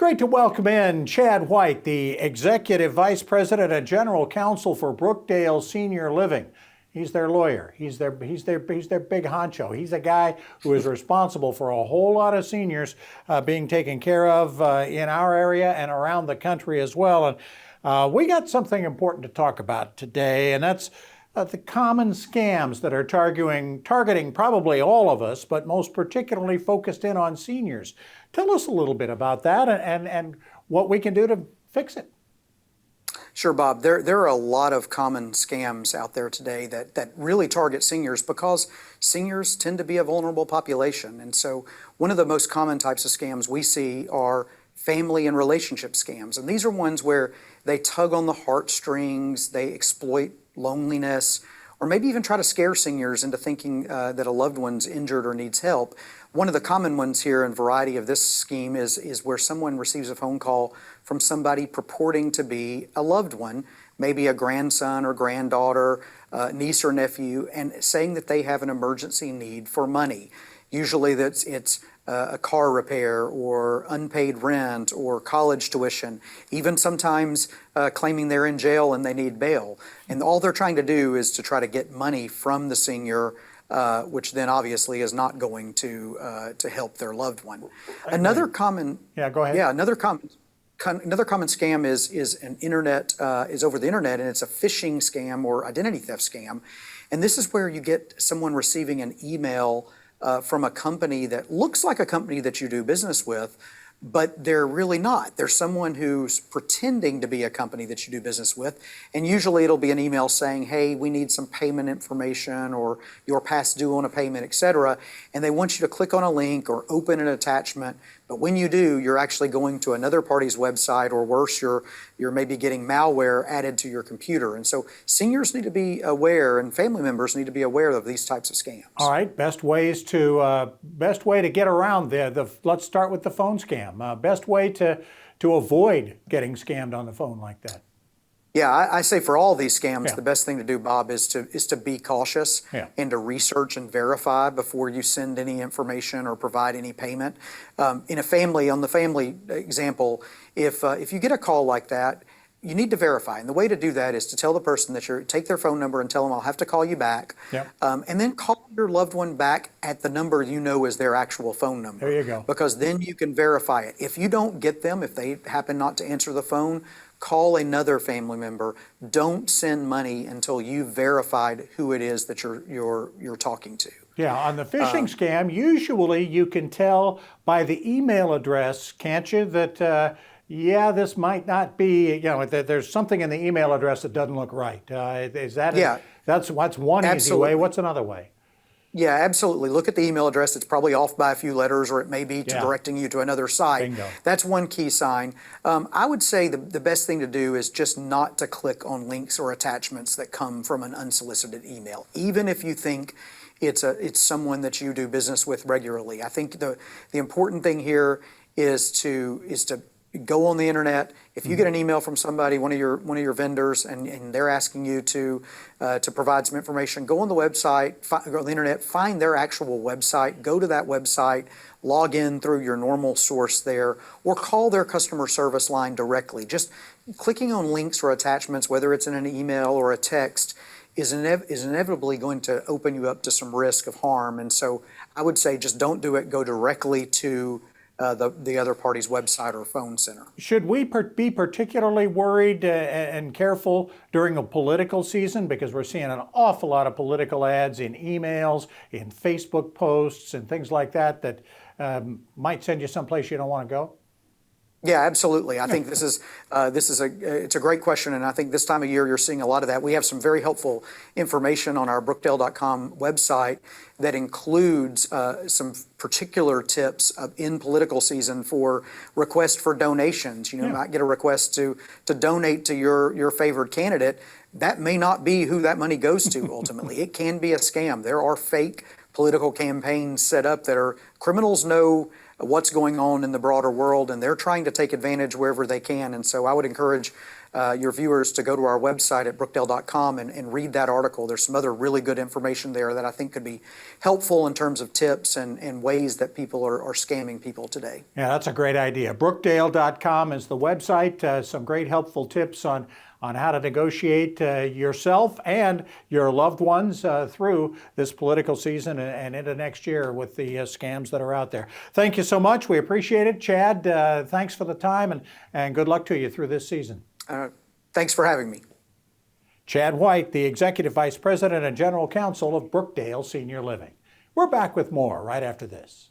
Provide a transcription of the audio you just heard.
Great to welcome in Chad White, the Executive Vice President and General Counsel for Brookdale Senior Living. He's their lawyer. He's their big honcho. He's a guy who is responsible for a whole lot of seniors being taken care of in our area and around the country as well. And we got something important to talk about today, and that's the common scams that are targeting probably all of us, but most particularly focused in on seniors. Tell us a little bit about that and what we can do to fix it. Sure, Bob. There are a lot of common scams out there today that really target seniors because seniors tend to be a vulnerable population. And so one of the most common types of scams we see are family and relationship scams. And these are ones where they tug on the heartstrings, they exploit loneliness, or maybe even try to scare seniors into thinking that a loved one's injured or needs help. One of the common ones here in variety of this scheme is where someone receives a phone call from somebody purporting to be a loved one, maybe a grandson or granddaughter, niece or nephew, and saying that they have an emergency need for money. Usually it's a car repair or unpaid rent or college tuition, even sometimes claiming they're in jail and they need bail. And all they're trying to do is to try to get money from the senior, which then obviously is not going to help their loved one. Another common go ahead. Another common scam is over the internet, and it's a phishing scam or identity theft scam. And this is where you get someone receiving an email from a company that looks like a company that you do business with, but they're really not. They're someone who's pretending to be a company that you do business with, and usually it'll be an email saying, hey, we need some payment information or you're past due on a payment, etc. And they want you to click on a link or open an attachment, but when you do, you're actually going to another party's website, or worse, you're maybe getting malware added to your computer. And so seniors need to be aware, and family members need to be aware of these types of scams. All right, best way to get around let's start with the phone scam. Best way to avoid getting scammed on the phone like that. Yeah, I say for all these scams, the best thing to do, Bob, is to be cautious and to research and verify before you send any information or provide any payment. On the family example, if you get a call like that, you need to verify. And the way to do that is to tell the person that take their phone number and tell them, I'll have to call you back. And then call your loved one back at the number you know is their actual phone number. There you go. Because then you can verify it. If you don't get them, if they happen not to answer the phone, call another family member. Don't send money until you've verified who it is that you're talking to. Yeah, on the phishing scam, usually you can tell by the email address, can't you, that this might not be, that there's something in the email address that doesn't look right. Is that that's one easy way. What's another way? Yeah, absolutely. Look at the email address. It's probably off by a few letters, or it may be directing you to another site. Bingo. That's one key sign. I would say the best thing to do is just not to click on links or attachments that come from an unsolicited email, even if you think it's someone that you do business with regularly. I think the important thing here is to go on the internet. If you get an email from somebody, one of your vendors, and they're asking you to provide some information, go on the website, go on the internet, find their actual website, go to that website, log in through your normal source there, or call their customer service line directly. Just clicking on links or attachments, whether it's in an email or a text, is inevitably going to open you up to some risk of harm. And so I would say just don't do it. Go directly to the other party's website or phone center. Should we be particularly worried and careful during a political season, because we're seeing an awful lot of political ads in emails, in Facebook posts, and things like that might send you someplace you don't want to go? Yeah, absolutely. I think it's a great question, and I think this time of year you're seeing a lot of that. We have some very helpful information on our Brookdale.com website that includes some particular tips in political season for requests for donations. You might get a request to donate to your favored candidate. That may not be who that money goes to ultimately. It can be a scam. There are fake political campaigns set up that criminals know what's going on in the broader world, and they're trying to take advantage wherever they can. And so I would encourage your viewers to go to our website at brookdale.com and read that article. There's some other really good information there that I think could be helpful in terms of tips and ways that people are scamming people today. Yeah, that's a great idea. Brookdale.com is the website. Some great helpful tips on how to negotiate yourself and your loved ones through this political season and into next year with the scams that are out there. Thank you so much. We appreciate it. Chad, thanks for the time and good luck to you through this season. Thanks for having me. Chad White, the Executive Vice President and General Counsel of Brookdale Senior Living. We're back with more right after this.